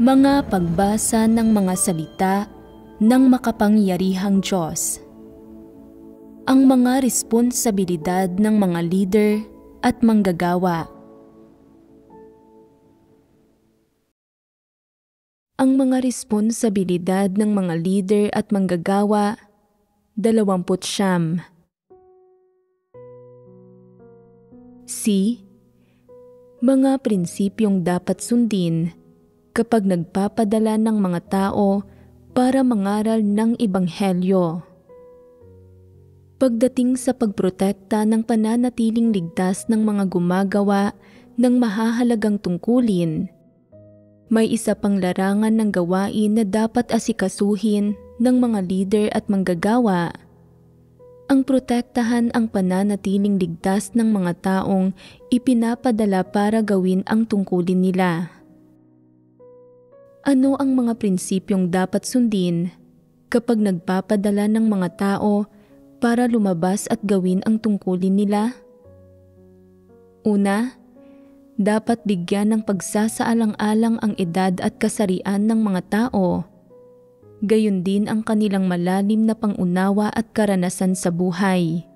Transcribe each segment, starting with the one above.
Mga pagbasa ng mga salita ng makapangyarihang Diyos. Ang mga responsibilidad ng mga leader at manggagawa. Ang mga responsibilidad ng mga leader at manggagawa, 29. C. Mga prinsipyong dapat sundin kapag nagpapadala ng mga tao para mangaral ng Ebanghelyo. Pagdating sa pagprotekta ng pananatiling ligtas ng mga gumagawa ng mahahalagang tungkulin, may isa pang larangan ng gawain na dapat asikasuhin ng mga leader at manggagawa. Ang protektahan ang pananatiling ligtas ng mga taong ipinapadala para gawin ang tungkulin nila. Ano ang mga prinsipyong dapat sundin kapag nagpapadala ng mga tao para lumabas at gawin ang tungkulin nila? Una, dapat bigyan ng pagsasaalang-alang ang edad at kasarian ng mga tao. Gayon din ang kanilang malalim na pangunawa at karanasan sa buhay.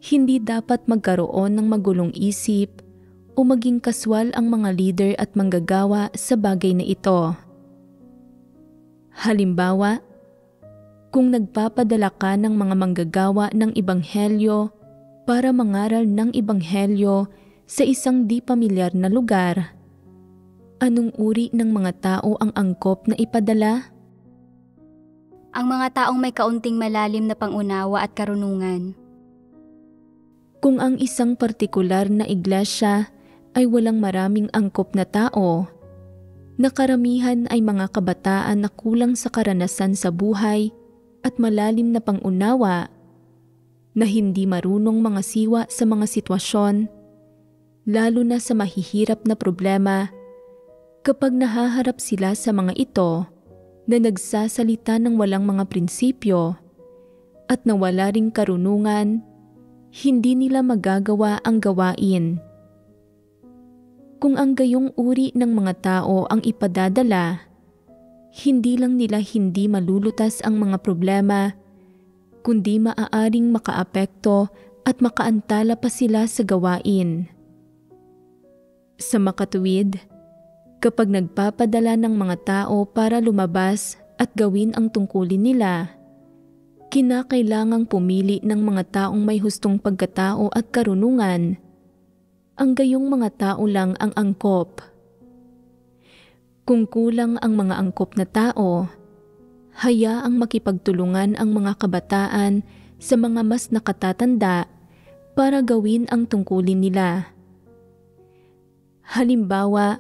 Hindi dapat magkaroon ng magulong isip o maging kaswal ang mga leader at manggagawa sa bagay na ito. Halimbawa, kung nagpapadala ka ng mga manggagawa ng Ebanghelyo para mangaral ng Ebanghelyo sa isang di pamilyar na lugar, anong uri ng mga tao ang angkop na ipadala? Ang mga taong may kaunting malalim na pangunawa at karunungan. Kung ang isang partikular na iglesia ay walang maraming angkop na tao, na karamihan ay mga kabataan na kulang sa karanasan sa buhay at malalim na pangunawa, na hindi marunong mga siwa sa mga sitwasyon, lalo na sa mahihirap na problema, kapag nahaharap sila sa mga ito na nagsasalita ng walang mga prinsipyo at nawala ring karunungan, hindi nila magagawa ang gawain. Kung ang gayong uri ng mga tao ang ipadadala, hindi lang nila hindi malulutas ang mga problema, kundi maaaring makaapekto at makaantala pa sila sa gawain. Sa makatuwid, kapag nagpapadala ng mga tao para lumabas at gawin ang tungkulin nila, kinakailangang pumili ng mga taong may hustong pagkatao at karunungan. Ang gayong mga tao lang ang angkop. Kung kulang ang mga angkop na tao, hayaang makipagtulungan ang mga kabataan sa mga mas nakatatanda para gawin ang tungkulin nila. Halimbawa,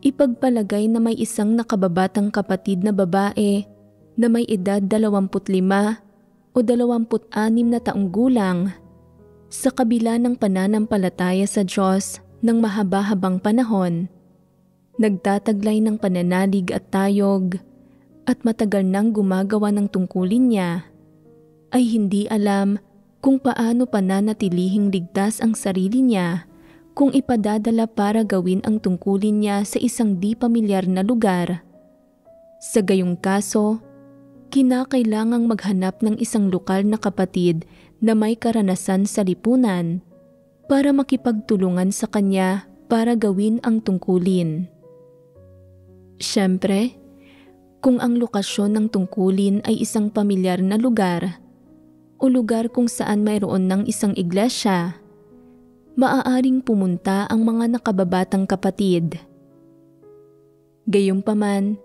ipagpalagay na may isang nakababatang kapatid na babae na may edad 25 o 26 na taong gulang. Sa kabila ng pananampalataya sa Diyos ng mahaba-habang panahon, nagtataglay ng pananalig at tayog, at matagal nang gumagawa ng tungkulin niya, ay hindi alam kung paano pananatilihing ligtas ang sarili niya kung ipadadala para gawin ang tungkulin niya sa isang di pamilyar na lugar. Sa gayong kaso, kinakailangang maghanap ng isang lokal na kapatid na may karanasan sa lipunan para makipagtulungan sa kanya para gawin ang tungkulin. Siyempre, kung ang lokasyon ng tungkulin ay isang pamilyar na lugar o lugar kung saan mayroon ng isang iglesia, maaaring pumunta ang mga nakababatang kapatid. Gayunpaman,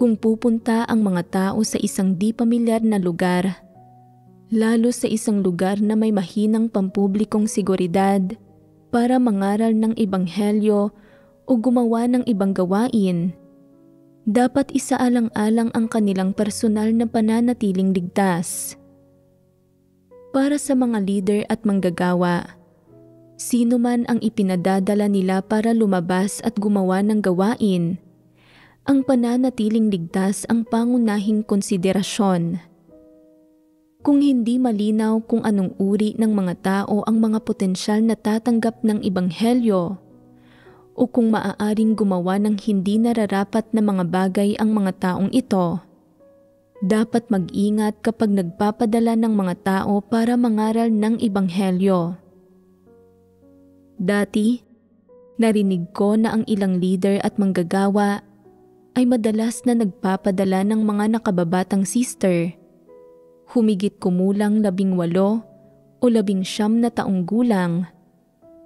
kung pupunta ang mga tao sa isang di pamilyar na lugar, lalo sa isang lugar na may mahinang pampublikong seguridad para mangaral ng Ebanghelyo o gumawa ng ibang gawain, dapat isaalang-alang ang kanilang personal na pananatiling ligtas. Para sa mga leader at manggagawa, sino man ang ipinadadala nila para lumabas at gumawa ng gawain, ang pananatiling ligtas ang pangunahing konsiderasyon. Kung hindi malinaw kung anong uri ng mga tao ang mga potensyal na tatanggap ng Ebanghelyo, o o kung maaaring gumawa ng hindi nararapat na mga bagay ang mga taong ito. Dapat mag-ingat kapag nagpapadala ng mga tao para mangaral ng Ebanghelyo. Dati, narinig ko na ang ilang leader at manggagawa ay madalas na nagpapadala ng mga nakababatang sister. Humigit kumulang 18 o 19 na taong gulang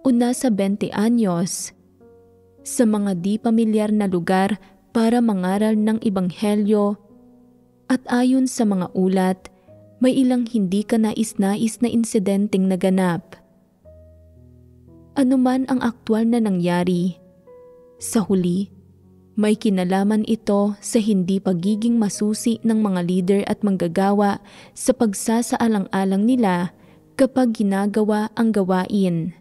o nasa 20 anyos sa mga di pamilyar na lugar para mangaral ng Ebanghelyo. At ayon sa mga ulat, may ilang hindi kanais-nais na insidenteng naganap. Ano man ang aktwal na nangyari, sa huli, may kinalaman ito sa hindi pagiging masusi ng mga leader at manggagawa sa pagsasaalang-alang nila kapag ginagawa ang gawain.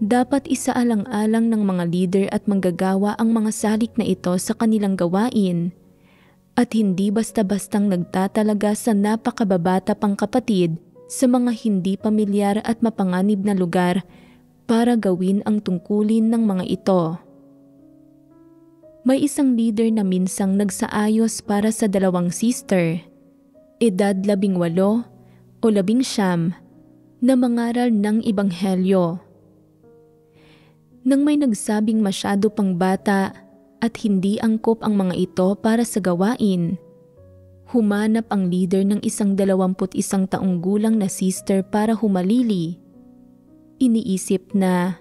Dapat isaalang-alang ng mga leader at manggagawa ang mga salik na ito sa kanilang gawain at hindi basta-bastang nagtatalaga sa napakababata pang kapatid sa mga hindi pamilyar at mapanganib na lugar para gawin ang tungkulin ng mga ito. May isang leader na minsang nagsaayos para sa 2 sister, edad 18 o 19, na mangaral ng Ebanghelyo. Nang may nagsabing masyado pang bata at hindi angkop ang mga ito para sa gawain, humanap ang leader ng isang 21 taong gulang na sister para humalili. Iniisip na,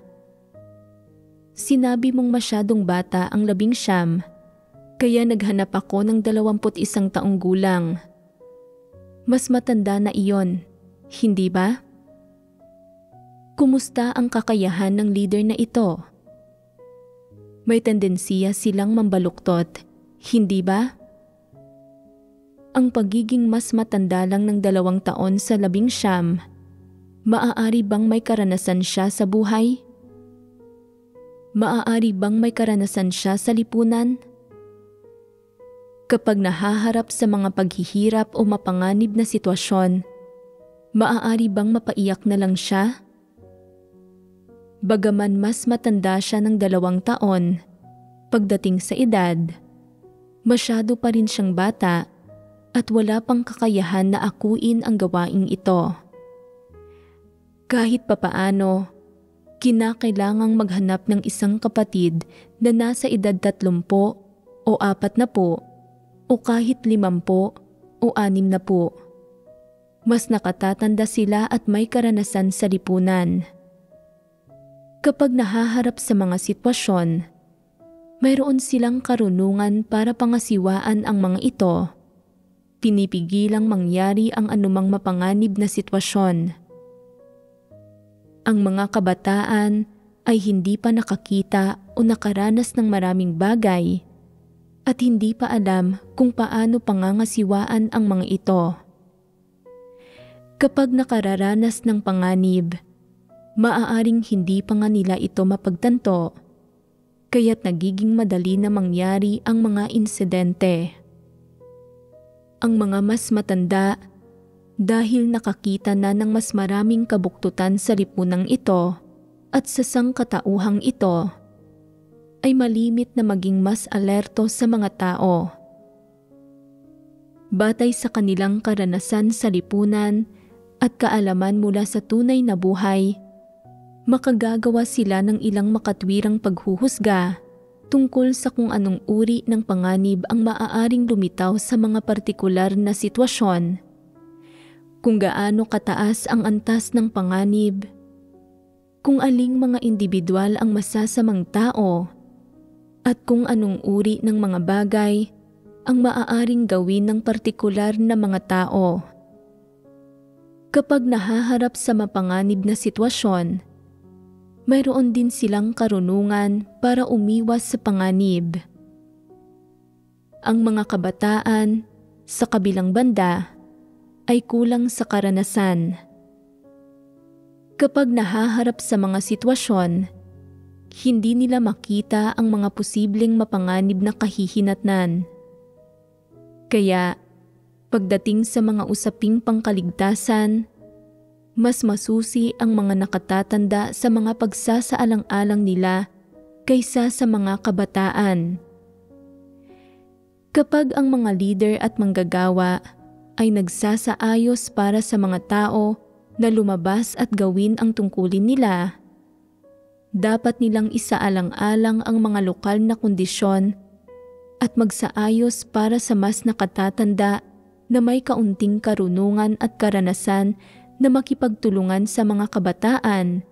sinabi mong masyadong bata ang 19, kaya naghanap ako ng 21 taong gulang. Mas matanda na iyon, hindi ba? Kumusta ang kakayahan ng leader na ito? May tendensiya silang mambaluktot, hindi ba? Ang pagiging mas matanda lang ng 2 taon sa 19, maaari bang may karanasan siya sa buhay? Maaari bang may karanasan siya sa lipunan? Kapag nahaharap sa mga paghihirap o mapanganib na sitwasyon, maaari bang mapaiyak na lang siya? Bagaman mas matanda siya ng 2 taon, pagdating sa edad, masyado pa rin siyang bata at wala pang kakayahan na akuin ang gawaing ito. Kahit papaano, kinakailangang maghanap ng isang kapatid na nasa edad 30 o 40 o kahit 50 o 60. Mas nakatatanda sila at may karanasan sa lipunan. Kapag nahaharap sa mga sitwasyon, mayroon silang karunungan para pangasiwaan ang mga ito. Pinipigilang mangyari ang anumang mapanganib na sitwasyon. Ang mga kabataan ay hindi pa nakakita o nakaranas ng maraming bagay at hindi pa alam kung paano pangangasiwaan ang mga ito. Kapag nakararanas ng panganib, maaaring hindi pa nga nila ito mapagtanto, kaya't nagiging madali na mangyari ang mga insidente. Ang mga mas matanda, dahil nakakita na ng mas maraming kabuktutan sa lipunang ito at sa sangkatauhang ito, ay malimit na maging mas alerto sa mga tao. Batay sa kanilang karanasan sa lipunan at kaalaman mula sa tunay na buhay, makagagawa sila ng ilang makatwirang paghuhusga tungkol sa kung anong uri ng panganib ang maaaring lumitaw sa mga partikular na sitwasyon, kung gaano kataas ang antas ng panganib, kung aling mga individual ang masasamang tao, at kung anong uri ng mga bagay ang maaaring gawin ng partikular na mga tao. Kapag nahaharap sa mapanganib na sitwasyon, mayroon din silang karunungan para umiwas sa panganib. Ang mga kabataan, sa kabilang banda, ay kulang sa karanasan. Kapag nahaharap sa mga sitwasyon, hindi nila makita ang mga posibleng mapanganib na kahihinatnan. Kaya, pagdating sa mga usaping pangkaligtasan, mas masusi ang mga nakatatanda sa mga pagsasaalang-alang nila kaysa sa mga kabataan. Kapag ang mga leader at manggagawa ay nagsasaayos para sa mga tao na lumabas at gawin ang tungkulin nila, dapat nilang isaalang-alang ang mga lokal na kondisyon at magsaayos para sa mas nakatatanda na may kaunting karunungan at karanasan na makipagtulungan sa mga kabataan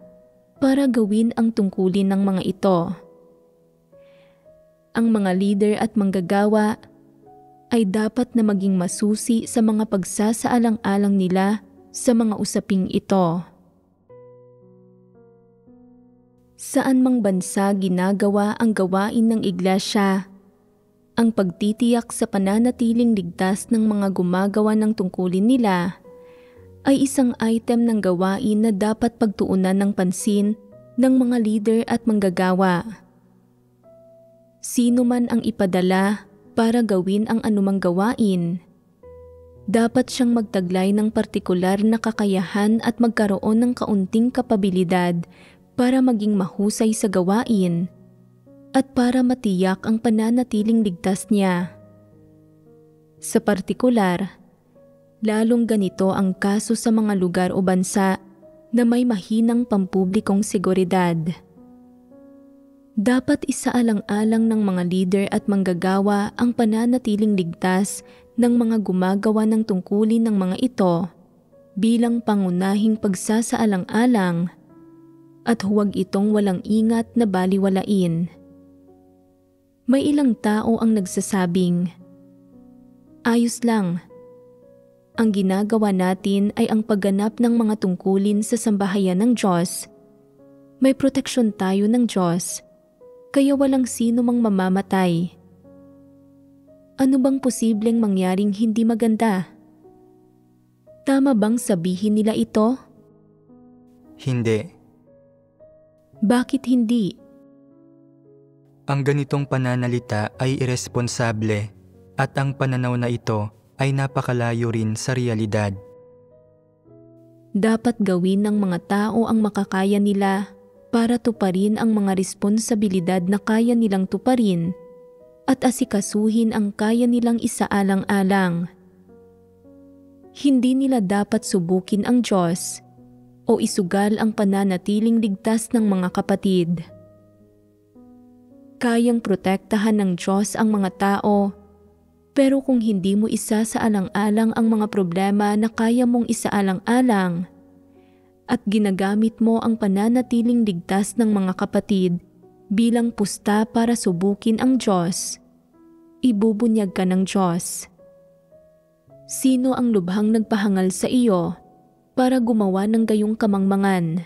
para gawin ang tungkulin ng mga ito. Ang mga leader at manggagawa ay dapat na maging masusi sa mga pagsasaalang-alang nila sa mga usaping ito. Saan mang bansa ginagawa ang gawain ng iglesia, ang pagtitiyak sa pananatiling ligtas ng mga gumagawa ng tungkulin nila ay isang item ng gawain na dapat pagtuunan ng pansin ng mga leader at manggagawa. Sino man ang ipadala para gawin ang anumang gawain, dapat siyang magtaglay ng partikular na kakayahan at magkaroon ng kaunting kapabilidad para maging mahusay sa gawain at para matiyak ang pananatiling ligtas niya. Sa partikular, lalong ganito ang kaso sa mga lugar o bansa na may mahinang pampublikong seguridad. Dapat isaalang-alang ng mga leader at manggagawa ang pananatiling ligtas ng mga gumagawa ng tungkulin ng mga ito bilang pangunahing pagsasaalang-alang at huwag itong walang ingat na baliwalain. May ilang tao ang nagsasabing, "Ayos lang. Ang ginagawa natin ay ang pagganap ng mga tungkulin sa sambahayan ng Diyos. May proteksyon tayo ng Diyos, kaya walang sino mang mamamatay. Ano bang posibleng mangyaring hindi maganda?" Tama bang sabihin nila ito? Hindi. Bakit hindi? Ang ganitong pananalita ay iresponsable at ang pananaw na ito ay napakalayo rin sa realidad. Dapat gawin ng mga tao ang makakaya nila para tuparin ang mga responsibilidad na kaya nilang tuparin at asikasuhin ang kaya nilang isaalang-alang. Hindi nila dapat subukin ang Diyos o isugal ang pananatiling ligtas ng mga kapatid. Kayang protektahan ng Diyos ang mga tao, pero kung hindi mo isasaalang-alang ang mga problema na kaya mong isaalang-alang at ginagamit mo ang pananatiling ligtas ng mga kapatid bilang pusta para subukin ang Diyos, ibubunyag ka ng Diyos. Sino ang lubhang nagpahangal sa iyo para gumawa ng gayong kamangmangan?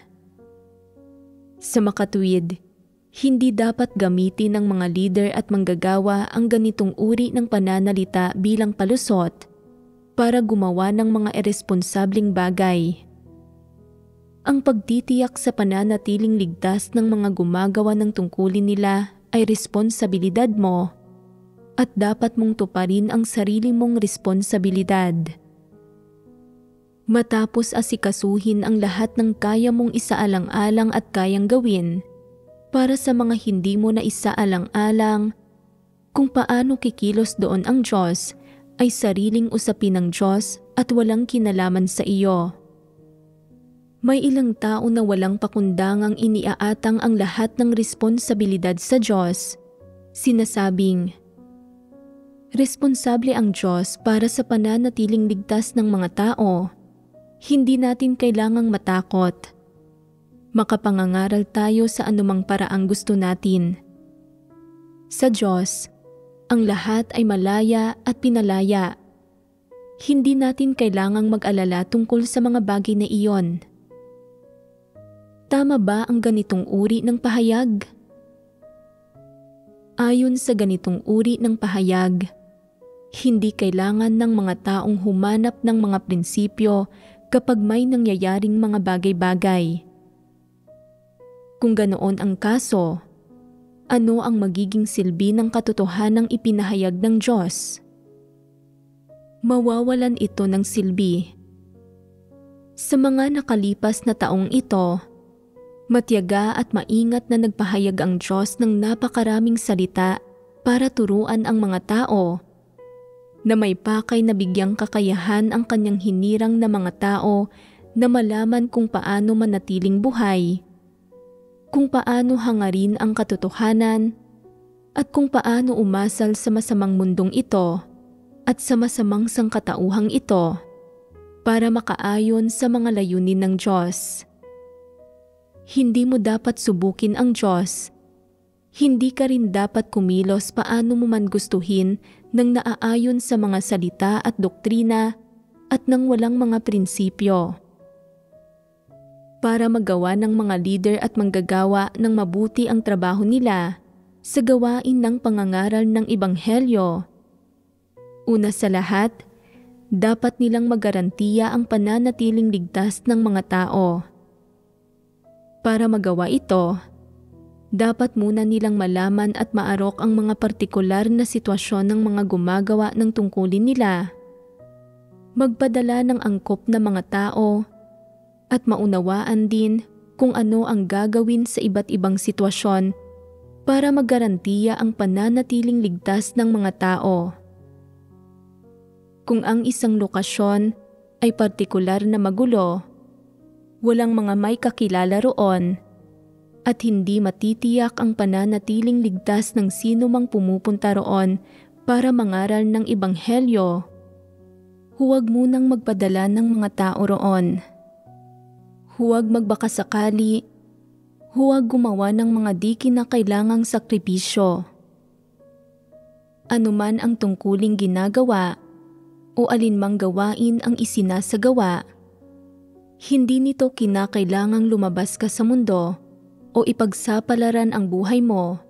Sa makatuwid, hindi dapat gamitin ng mga leader at manggagawa ang ganitong uri ng pananalita bilang palusot para gumawa ng mga irresponsableng bagay. Ang pagtitiyak sa pananatiling ligtas ng mga gumagawa ng tungkulin nila ay responsibilidad mo at dapat mong tuparin ang sarili mong responsibilidad. Matapos asikasuhin ang lahat ng kaya mong isaalang-alang at kayang gawin, para sa mga hindi mo na isaalang-alang, kung paano kikilos doon ang Diyos ay sariling usapin ng Diyos at walang kinalaman sa iyo. May ilang tao na walang pakundangang iniaatang ang lahat ng responsibilidad sa Diyos. Sinasabing, responsable ang Diyos para sa pananatiling ligtas ng mga tao. Hindi natin kailangang matakot. Makapangangaral tayo sa anumang paraang gusto natin. Sa Diyos, ang lahat ay malaya at pinalaya. Hindi natin kailangang mag-alala tungkol sa mga bagay na iyon. Tama ba ang ganitong uri ng pahayag? Ayon sa ganitong uri ng pahayag, hindi kailangan ng mga taong humanap ng mga prinsipyo kapag may nangyayaring mga bagay-bagay. Kung ganoon ang kaso, ano ang magiging silbi ng katotohanang ipinahayag ng Diyos? Mawawalan ito ng silbi. Sa mga nakalipas na taong ito, Matiyaga at maingat na nagpahayag ang Diyos ng napakaraming salita para turuan ang mga tao, na may pakay na bigyang kakayahan ang kanyang hinirang na mga tao na malaman kung paano manatiling buhay, kung paano hangarin ang katotohanan, at kung paano umasal sa masamang mundong ito at sa masamang sangkatauhang ito para makaayon sa mga layunin ng Diyos. Hindi mo dapat subukin ang Diyos. Hindi ka rin dapat kumilos paano mo man gustuhin nang naaayon sa mga salita at doktrina at nang walang mga prinsipyo. Para magawa ng mga leader at manggagawa ng mabuti ang trabaho nila sa gawain ng pangangaral ng Ebanghelyo, una sa lahat, dapat nilang magarantiya ang pananatiling ligtas ng mga tao. Para magawa ito, dapat muna nilang malaman at maarok ang mga partikular na sitwasyon ng mga gumagawa ng tungkulin nila, magpadala ng angkop na mga tao, at maunawaan din kung ano ang gagawin sa iba't ibang sitwasyon para magarantiya ang pananatiling ligtas ng mga tao. Kung ang isang lokasyon ay partikular na magulo, walang mga may kakilala roon, at hindi matitiyak ang pananatiling ligtas ng sino mang pumupunta roon para mangaral ng Ebanghelyo, huwag munang magpadala ng mga tao roon. Huwag magbakasakali, huwag gumawa ng mga di kinakailangang sakripisyo. Anuman ang tungkuling ginagawa o alinmang gawain ang isinasagawa, hindi nito kinakailangang lumabas ka sa mundo o ipagsapalaran ang buhay mo,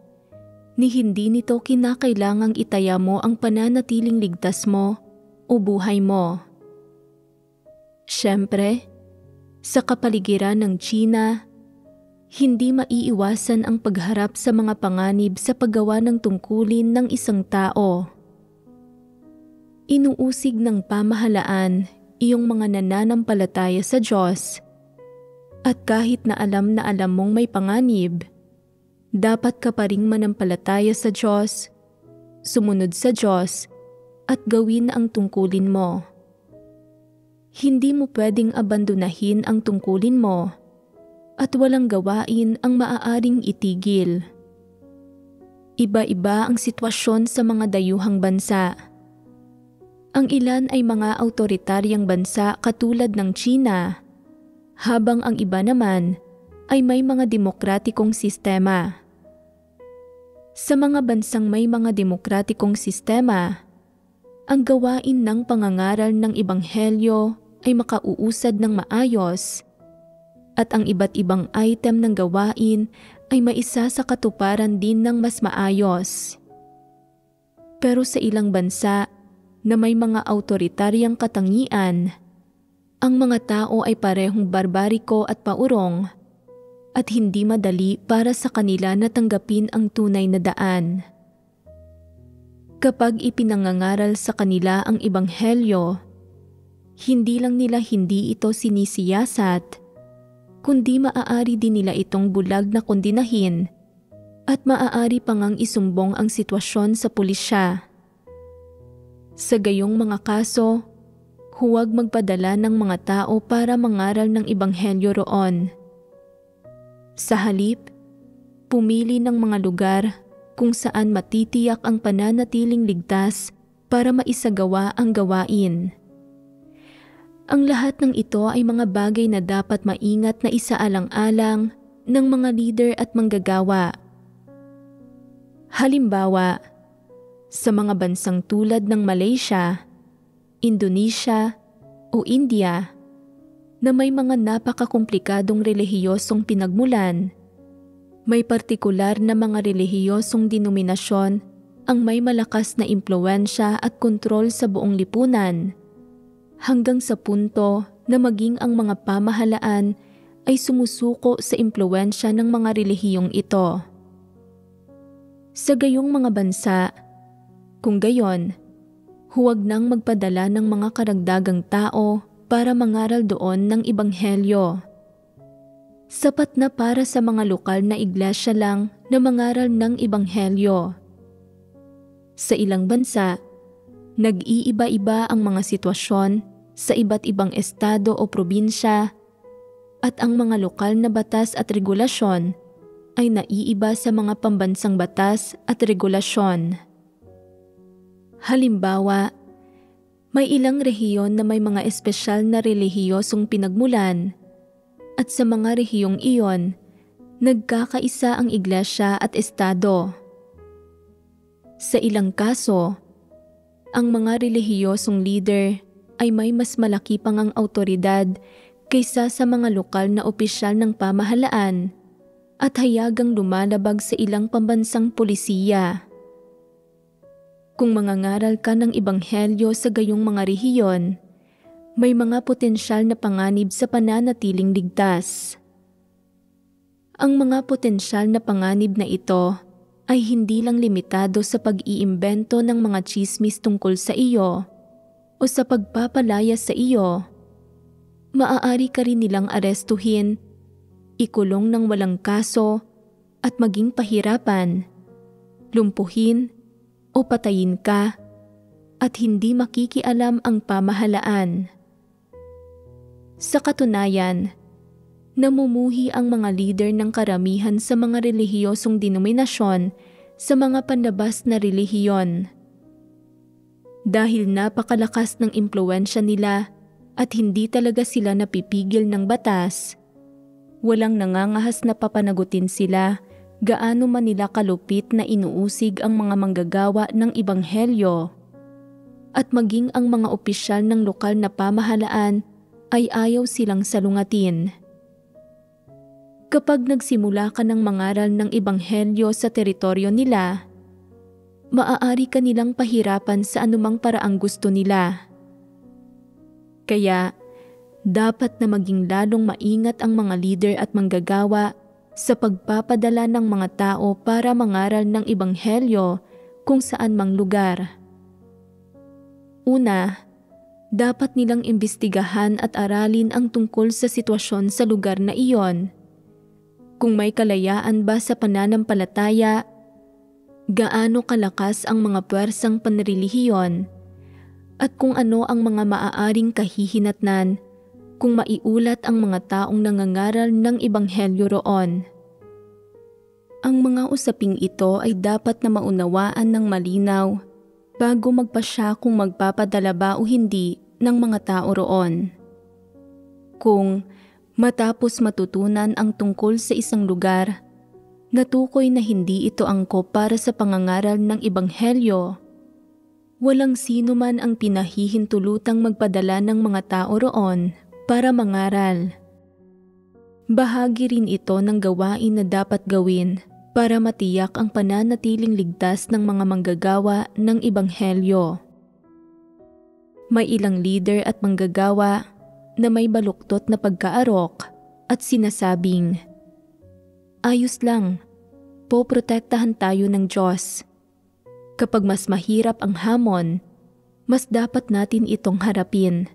ni hindi nito kinakailangang itaya mo ang pananatiling ligtas mo o buhay mo. Siyempre, sa kapaligiran ng China, hindi maiiwasan ang pagharap sa mga panganib sa paggawa ng tungkulin ng isang tao. Inuusig ng pamahalaan iyong mga nananampalataya sa Diyos, at kahit na alam mong may panganib, dapat ka pa ring manampalataya sa Diyos, sumunod sa Diyos, at gawin ang tungkulin mo. Hindi mo pwedeng abandonahin ang tungkulin mo at walang gawain ang maaaring itigil. Iba-iba ang sitwasyon sa mga dayuhang bansa. Ang ilan ay mga autoritaryang bansa katulad ng China, habang ang iba naman ay may mga demokratikong sistema. Sa mga bansang may mga demokratikong sistema, ang gawain ng pangangaral ng Ebanghelyo ay makauusad ng maayos, at ang iba't ibang item ng gawain ay maisa sa katuparan din ng mas maayos. Pero sa ilang bansa na may mga autoritaryang katangian, ang mga tao ay parehong barbariko at paurong, at hindi madali para sa kanila na tanggapin ang tunay na daan. Kapag ipinangangaral sa kanila ang Ebanghelyo, hindi lang nila hindi ito sinisiyasat, kundi maaari din nila itong bulag na kondinahin at maaari pang ang isumbong ang sitwasyon sa pulisya. Sa gayong mga kaso, huwag magpadala ng mga tao para mangaral ng Ebanghelyo roon. Sa halip, pumili ng mga lugar kung saan matitiyak ang pananatiling ligtas para maisagawa ang gawain. Ang lahat ng ito ay mga bagay na dapat maingat na isaalang-alang ng mga leader at manggagawa. Halimbawa, sa mga bansang tulad ng Malaysia, Indonesia o India na may mga napakakomplikadong relihiyosong pinagmulan, may partikular na mga relihiyosong denominasyon ang may malakas na impluwensya at kontrol sa buong lipunan, hanggang sa punto na maging ang mga pamahalaan ay sumusuko sa impluwensya ng mga relihiyong ito. Sa gayong mga bansa, kung gayon, huwag nang magpadala ng mga karagdagang tao para mangaral doon ng Ebanghelyo. Sapat na para sa mga lokal na iglesia lang na mangaral ng ebanghelyo. Sa ilang bansa, nag-iiba-iba ang mga sitwasyon sa iba't ibang estado o probinsya at ang mga lokal na batas at regulasyon ay naiiba sa mga pambansang batas at regulasyon. Halimbawa, may ilang rehiyon na may mga espesyal na relihiyosong pinagmulan at sa mga rehiyong iyon, nagkakaisa ang iglesia at estado. Sa ilang kaso, ang mga relihiyosong leader ay may mas malaki pang ang awtoridad kaysa sa mga lokal na opisyal ng pamahalaan at hayagang lumalabag sa ilang pambansang pulisiya. Kung mangangaral ka ng ebanghelyo sa gayong mga rehiyon, may mga potensyal na panganib sa pananatiling ligtas. Ang mga potensyal na panganib na ito ay hindi lang limitado sa pag-iimbento ng mga tsismis tungkol sa iyo o sa pagpapalaya sa iyo. Maaari ka rin nilang arestuhin, ikulong ng walang kaso at maging pahirapan, lumpuhin o patayin ka at hindi makikialam ang pamahalaan. Sa katunayan, namumuhi ang mga leader ng karamihan sa mga relihiyosong denominasyon sa mga panlabas na relihiyon. Dahil napakalakas ng impluwensya nila at hindi talaga sila napipigil ng batas, walang nangangahas na papanagutin sila gaano man nila kalupit na inuusig ang mga manggagawa ng ebanghelyo. At maging ang mga opisyal ng lokal na pamahalaan ay ayaw silang salungatin. Kapag nagsimula ka ng mangaral ng ebanghelyo sa teritoryo nila, maaari ka nilang pahirapan sa anumang paraang gusto nila. Kaya, dapat na maging lalong maingat ang mga leader at manggagawa sa pagpapadala ng mga tao para mangaral ng ebanghelyo kung saan mang lugar. Una, dapat nilang imbestigahan at aralin ang tungkol sa sitwasyon sa lugar na iyon. Kung may kalayaan ba sa pananampalataya, gaano kalakas ang mga puwersang panrelihiyon, at kung ano ang mga maaaring kahihinatnan kung maiulat ang mga taong nangangaral ng ebanghelyo roon. Ang mga usaping ito ay dapat na maunawaan ng malinaw bago magpasya kung magpapadala ba o hindi ng mga tao roon. Kung matapos matutunan ang tungkol sa isang lugar, natukoy na hindi ito angkop para sa pangangaral ng ebanghelyo, walang sino man ang pinahihintulutang magpadala ng mga tao roon para mangaral. Bahagi rin ito ng gawain na dapat gawin para matiyak ang pananatiling ligtas ng mga manggagawa ng ebanghelyo. May ilang leader at manggagawa na may baluktot na pagkaarok at sinasabing, "Ayos lang, poprotektahan tayo ng Diyos. Kapag mas mahirap ang hamon, mas dapat natin itong harapin.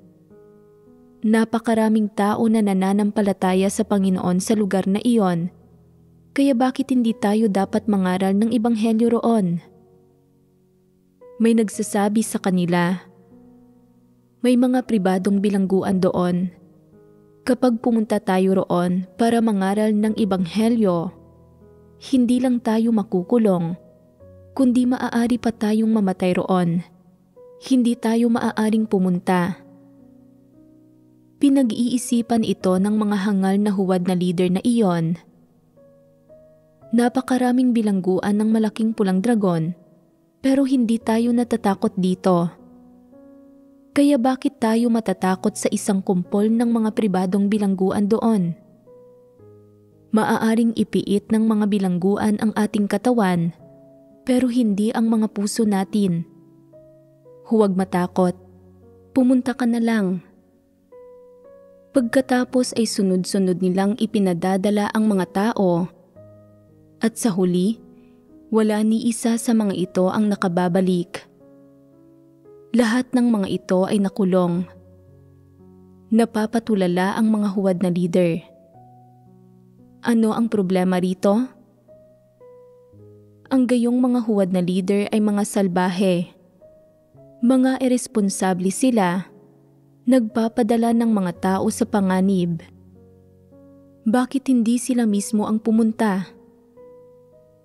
Napakaraming tao na nananampalataya sa Panginoon sa lugar na iyon, kaya bakit hindi tayo dapat mangaral ng ebanghelyo roon?" May nagsasabi sa kanila, "May mga pribadong bilangguan doon. Kapag pumunta tayo roon para mangaral ng ebanghelyo, hindi lang tayo makukulong, kundi maaari pa tayong mamatay roon. Hindi tayo maaaring pumunta." Pinag-iisipan ito ng mga hangal na huwad na leader na iyon. Napakaraming bilangguan ng malaking pulang dragon, pero hindi tayo natatakot dito. Kaya bakit tayo matatakot sa isang kumpol ng mga pribadong bilangguan doon? Maaaring ipiit ng mga bilangguan ang ating katawan, pero hindi ang mga puso natin. Huwag matakot. Pumunta ka na lang. Pagkatapos ay sunod-sunod nilang ipinadadala ang mga tao. At sa huli, wala ni isa sa mga ito ang nakababalik. Lahat ng mga ito ay nakulong. Napapatulala ang mga huwad na leader. Ano ang problema rito? Ang gayong mga huwad na leader ay mga salbahe. Mga iresponsable sila, nagpapadala ng mga tao sa panganib. Bakit hindi sila mismo ang pumunta?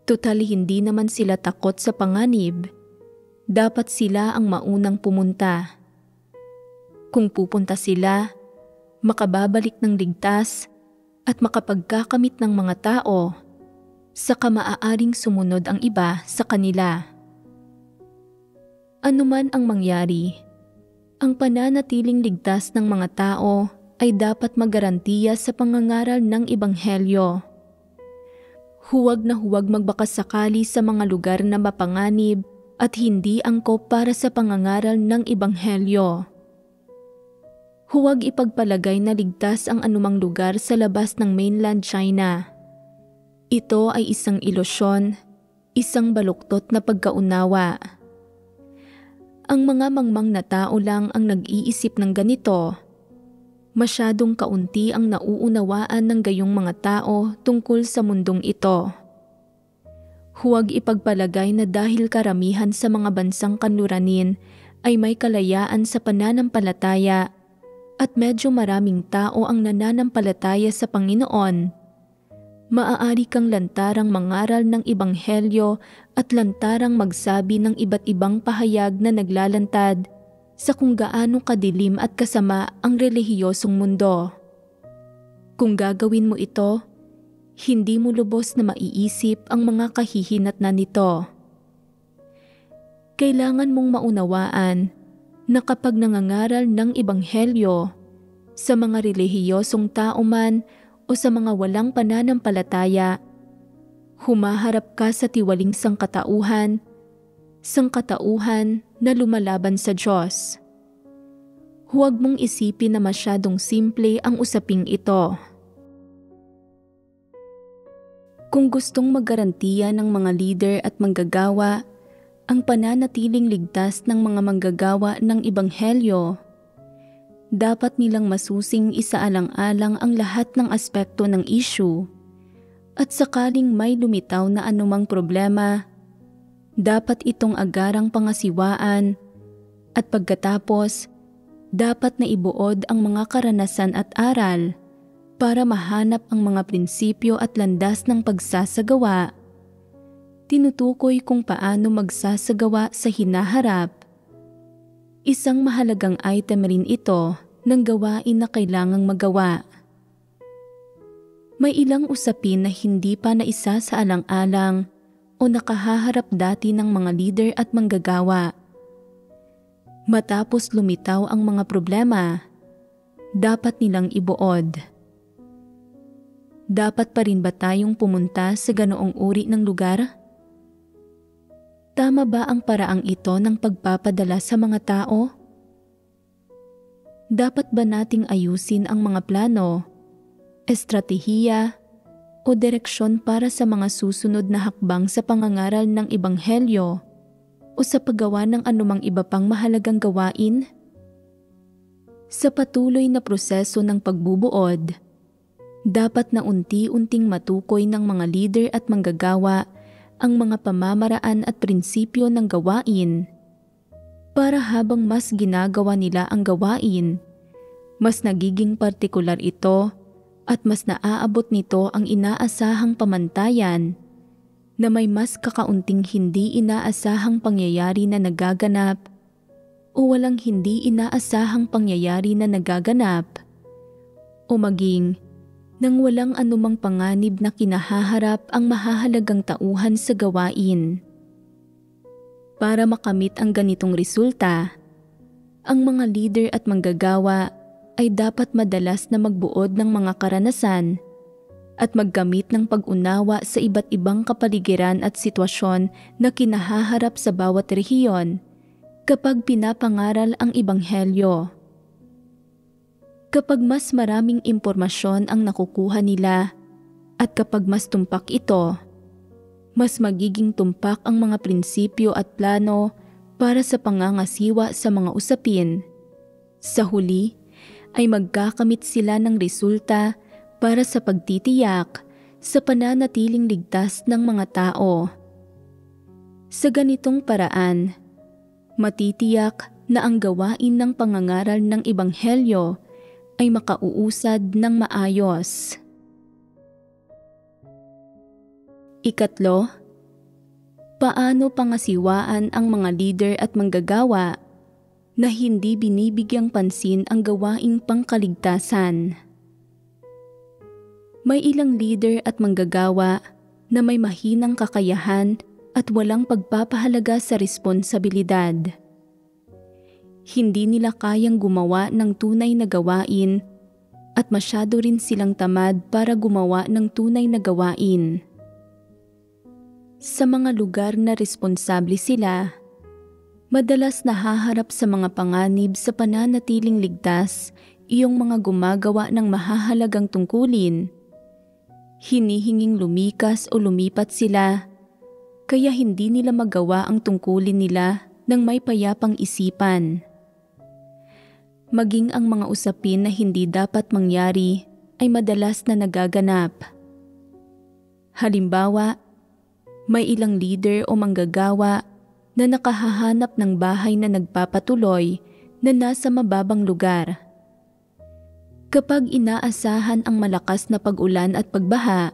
Total hindi naman sila takot sa panganib. Dapat sila ang maunang pumunta. Kung pupunta sila, makababalik ng ligtas at makapagkakamit ng mga tao, saka maaaring sumunod ang iba sa kanila. Ano man ang mangyari, ang pananatiling ligtas ng mga tao ay dapat magarantiya sa pangangaral ng Ebanghelyo. Huwag na huwag magbakasakali sa mga lugar na mapanganib at hindi angkop para sa pangangaral ng Ebanghelyo. Huwag ipagpalagay na ligtas ang anumang lugar sa labas ng mainland China. Ito ay isang ilusyon, isang baluktot na pagkaunawa. Ang mga mangmang na tao lang ang nag-iisip ng ganito. Masyadong kaunti ang nauunawaan ng gayong mga tao tungkol sa mundong ito. Huwag ipagpalagay na dahil karamihan sa mga bansang kanluranin ay may kalayaan sa pananampalataya at medyo maraming tao ang nananampalataya sa Panginoon, maaari kang lantarang mangaral ng Ebanghelyo at lantarang magsabi ng iba't ibang pahayag na naglalantad sa kung gaano kadilim at kasama ang relihiyosong mundo. Kung gagawin mo ito, hindi mo lubos na maiisip ang mga kahihinatnan nito. Kailangan mong maunawaan na kapag nangangaral ng Ebanghelyo sa mga relihiyosong tao man o sa mga walang pananampalataya, humaharap ka sa tiwaling sangkatauhan na lumalaban sa Diyos. Huwag mong isipin na masyadong simple ang usaping ito. Kung gustong magarantiya ng mga leader at manggagawa ang pananatiling ligtas ng mga manggagawa ng Ebanghelyo, dapat nilang masusing isaalang-alang ang lahat ng aspekto ng issue at sakaling may lumitaw na anumang problema, dapat itong agarang pangasiwaan at pagkatapos, dapat na ibuod ang mga karanasan at aral para mahanap ang mga prinsipyo at landas ng pagsasagawa. Tinutukoy kung paano magsasagawa sa hinaharap. Isang mahalagang item rin ito ng gawain na kailangang magawa. May ilang usapin na hindi pa naisa sa alang-alang o nakahaharap dati ng mga leader at manggagawa. Matapos lumitaw ang mga problema, dapat nilang ibuod. Dapat pa rin ba tayong pumunta sa ganoong uri ng lugar? Tama ba ang paraang ito ng pagpapadala sa mga tao? Dapat ba nating ayusin ang mga plano, estratehiya, o direksyon para sa mga susunod na hakbang sa pangangaral ng Ebanghelyo o sa paggawa ng anumang iba pang mahalagang gawain? Sa patuloy na proseso ng pagbubuod, dapat na unti-unting matukoy ng mga leader at manggagawa ang mga pamamaraan at prinsipyo ng gawain para habang mas ginagawa nila ang gawain, mas nagiging partikular ito at mas naaabot nito ang inaasahang pamantayan na may mas kakaunting hindi inaasahang pangyayari na nagaganap o walang hindi inaasahang pangyayari na nagaganap o maging nang walang anumang panganib na kinahaharap ang mahahalagang tauhan sa gawain. Para makamit ang ganitong resulta, ang mga leader at manggagawa ay dapat madalas na magbuod ng mga karanasan at maggamit ng pag-unawa sa iba't ibang kapaligiran at sitwasyon na kinahaharap sa bawat rehiyon kapag pinapangaral ang Ebanghelyo. Kapag mas maraming impormasyon ang nakukuha nila at kapag mas tumpak ito, mas magiging tumpak ang mga prinsipyo at plano para sa pangangasiwa sa mga usapin. Sa huli, ay magkakamit sila ng resulta para sa pagtitiyak sa pananatiling ligtas ng mga tao. Sa ganitong paraan, matitiyak na ang gawain ng pangangaral ng Ebanghelyo ay makauusad ng maayos. Ikatlo, paano pangasiwaan ang mga leader at manggagawa na hindi binibigyang pansin ang gawaing pangkaligtasan? May ilang leader at manggagawa na may mahinang kakayahan at walang pagpapahalaga sa responsibilidad. Hindi nila kayang gumawa ng tunay na gawain at masyado rin silang tamad para gumawa ng tunay na gawain. Sa mga lugar na responsable sila, madalas nahaharap sa mga panganib sa pananatiling ligtas iyong mga gumagawa ng mahahalagang tungkulin. Hinihinging lumikas o lumipat sila, kaya hindi nila magawa ang tungkulin nila ng may payapang isipan. Maging ang mga usapin na hindi dapat mangyari ay madalas na nagaganap. Halimbawa, may ilang leader o manggagawa na nakahahanap ng bahay na nagpapatuloy na nasa mababang lugar. Kapag inaasahan ang malakas na pag-ulan at pagbaha,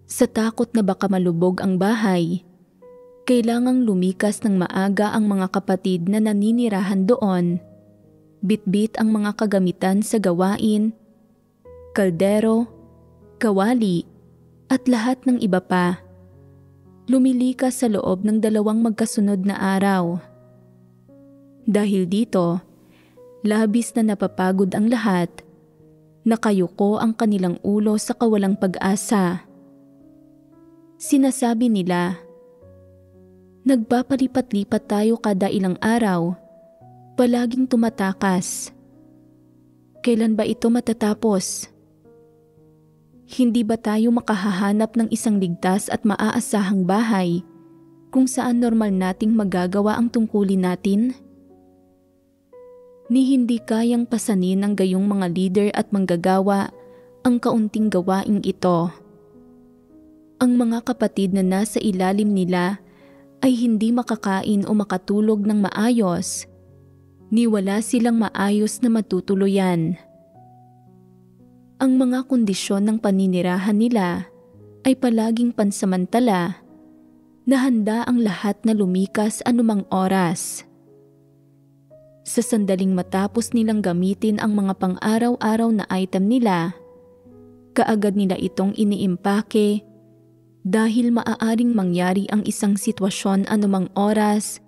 sa takot na baka malubog ang bahay, kailangang lumikas ng maaga ang mga kapatid na naninirahan doon, bitbit ang mga kagamitan sa gawain, kaldero, kawali, at lahat ng iba pa. Lumilikas sa loob ng 2 magkasunod na araw. Dahil dito, labis na napapagod ang lahat, nakayuko ang kanilang ulo sa kawalang pag-asa. Sinasabi nila, nagpapalipat-lipat tayo kada ilang araw, palaging tumatakas. Kailan ba ito matatapos? Hindi ba tayo makahahanap ng isang ligtas at maaasahang bahay kung saan normal nating magagawa ang tungkulin natin? Ni hindi kayang pasanin ng gayong mga leader at manggagawa ang kaunting gawaing ito. Ang mga kapatid na nasa ilalim nila ay hindi makakain o makatulog ng maayos, ni wala silang maayos na matutuluyan. Ang mga kondisyon ng paninirahan nila ay palaging pansamantala, na handa ang lahat na lumikas anumang oras. Sa sandaling matapos nilang gamitin ang mga pang-araw-araw na item nila, kaagad nila itong iniimpake dahil maaaring mangyari ang isang sitwasyon anumang oras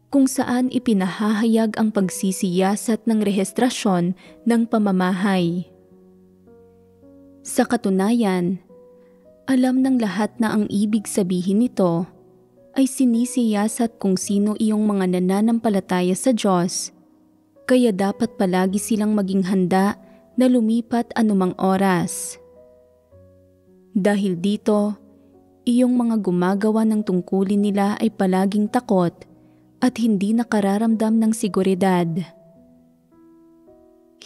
kung saan ipinahahayag ang pagsisiyasat ng rehistrasyon ng pamamahay. Sa katunayan, alam ng lahat na ang ibig sabihin nito ay sinisiyasat kung sino iyong mga nananampalataya sa Diyos, kaya dapat palagi silang maging handa na lumipat anumang oras. Dahil dito, iyong mga gumagawa ng tungkulin nila ay palaging takot at hindi nakararamdam ng seguridad.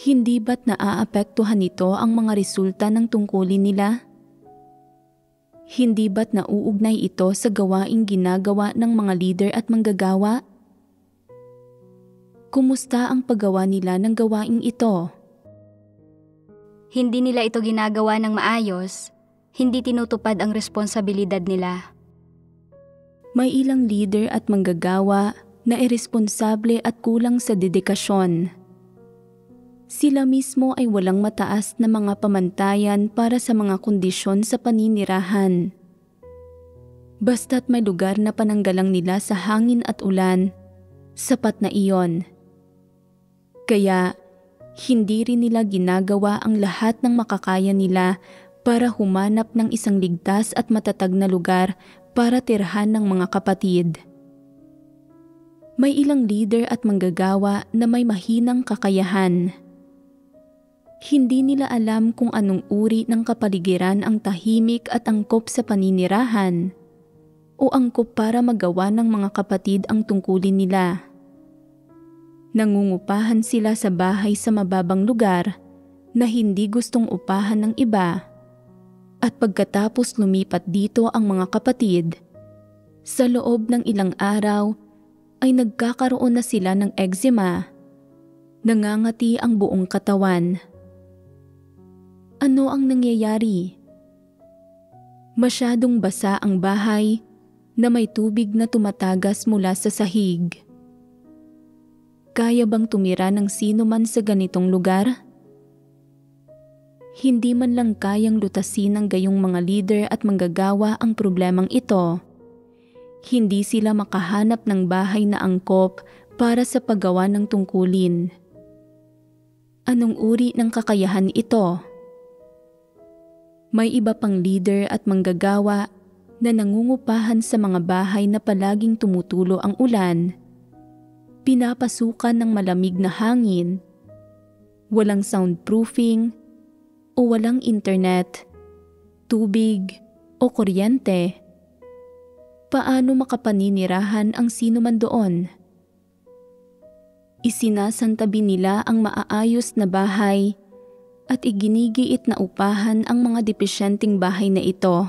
Hindi ba't naaapektuhan nito ang mga resulta ng tungkulin nila? Hindi ba't nauugnay ito sa gawaing ginagawa ng mga leader at manggagawa? Kumusta ang paggawa nila ng gawaing ito? Hindi nila ito ginagawa ng maayos, hindi tinutupad ang responsibilidad nila. May ilang leader at manggagawa na iresponsable at kulang sa dedikasyon. Sila mismo ay walang mataas na mga pamantayan para sa mga kondisyon sa paninirahan. Basta't may lugar na pananggalang nila sa hangin at ulan, sapat na iyon. Kaya, hindi rin nila ginagawa ang lahat ng makakaya nila para humanap ng isang ligtas at matatag na lugar para tirhan ng mga kapatid. May ilang leader at manggagawa na may mahinang kakayahan. Hindi nila alam kung anong uri ng kapaligiran ang tahimik at angkop sa paninirahan o angkop para magawa ng mga kapatid ang tungkulin nila. Nangungupahan sila sa bahay sa mababang lugar na hindi gustong upahan ng iba At pagkatapos lumipat dito ang mga kapatid, sa loob ng ilang araw ay nagkakaroon na sila ng eczema. Nangangati ang buong katawan. Ano ang nangyayari? Masyadong basa ang bahay na may tubig na tumatagas mula sa sahig. Kaya bang tumira ng sino man sa ganitong lugar? Hindi man lang kayang lutasin ng gayong mga leader at manggagawa ang problemang ito. Hindi sila makahanap ng bahay na angkop para sa paggawa ng tungkulin. Anong uri ng kakayahan ito? May iba pang leader at manggagawa na nangungupahan sa mga bahay na palaging tumutulo ang ulan, pinapasukan ng malamig na hangin, walang soundproofing, o walang internet, tubig, o kuryente. Paano makapaninirahan ang sino man doon? Isinasantabi nila ang maaayos na bahay at iginigiit na upahan ang mga depisyenteng bahay na ito.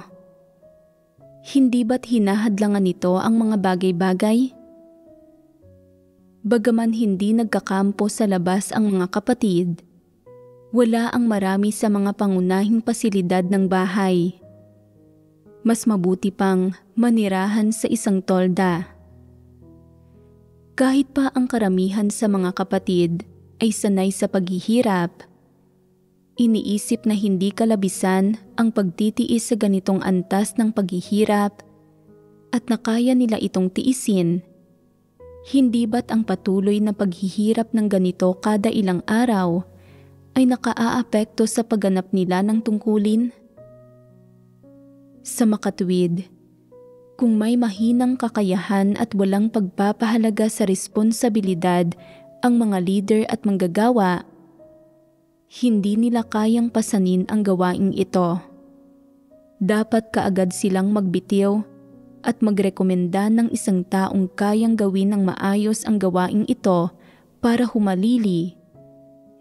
Hindi ba't hinahadlangan nito ang mga bagay-bagay? Bagaman hindi nagkakampo sa labas ang mga kapatid, wala ang marami sa mga pangunahing pasilidad ng bahay. Mas mabuti pang manirahan sa isang tolda. Kahit pa ang karamihan sa mga kapatid ay sanay sa paghihirap, iniisip na hindi kalabisan ang pagtitiis sa ganitong antas ng paghihirap at nakaya nila itong tiisin. Hindi ba't ang patuloy na paghihirap ng ganito kada ilang araw ay nakaaapekto sa pagganap nila ng tungkulin? Sa makatuwid, kung may mahinang kakayahan at walang pagpapahalaga sa responsibilidad ang mga leader at manggagawa, hindi nila kayang pasanin ang gawaing ito. Dapat kaagad silang magbitiw at magrekomenda ng isang taong kayang gawin ng maayos ang gawaing ito para humalili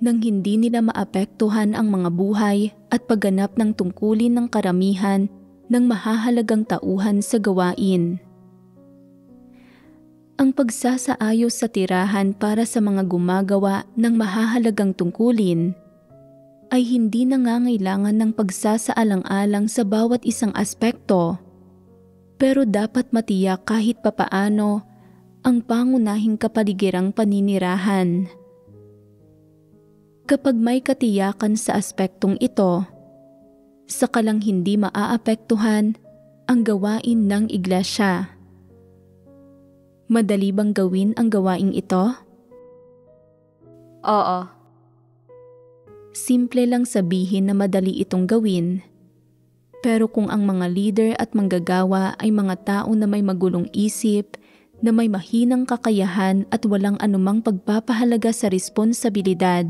nang hindi nila maapektuhan ang mga buhay at pagganap ng tungkulin ng karamihan ng mahahalagang tauhan sa gawain. Ang pagsasaayos sa tirahan para sa mga gumagawa ng mahahalagang tungkulin ay hindi nangangailangan ng pagsasaalang-alang sa bawat isang aspekto, pero dapat matiyak kahit papaano ang pangunahing kapaligirang paninirahan. Kapag may katiyakan sa aspektong ito, saka lang hindi maaapektuhan ang gawain ng iglesia. Madali bang gawin ang gawaing ito? Oo. Simple lang sabihin na madali itong gawin. Pero kung ang mga leader at manggagawa ay mga tao na may magulong isip, na may mahinang kakayahan at walang anumang pagpapahalaga sa responsibilidad,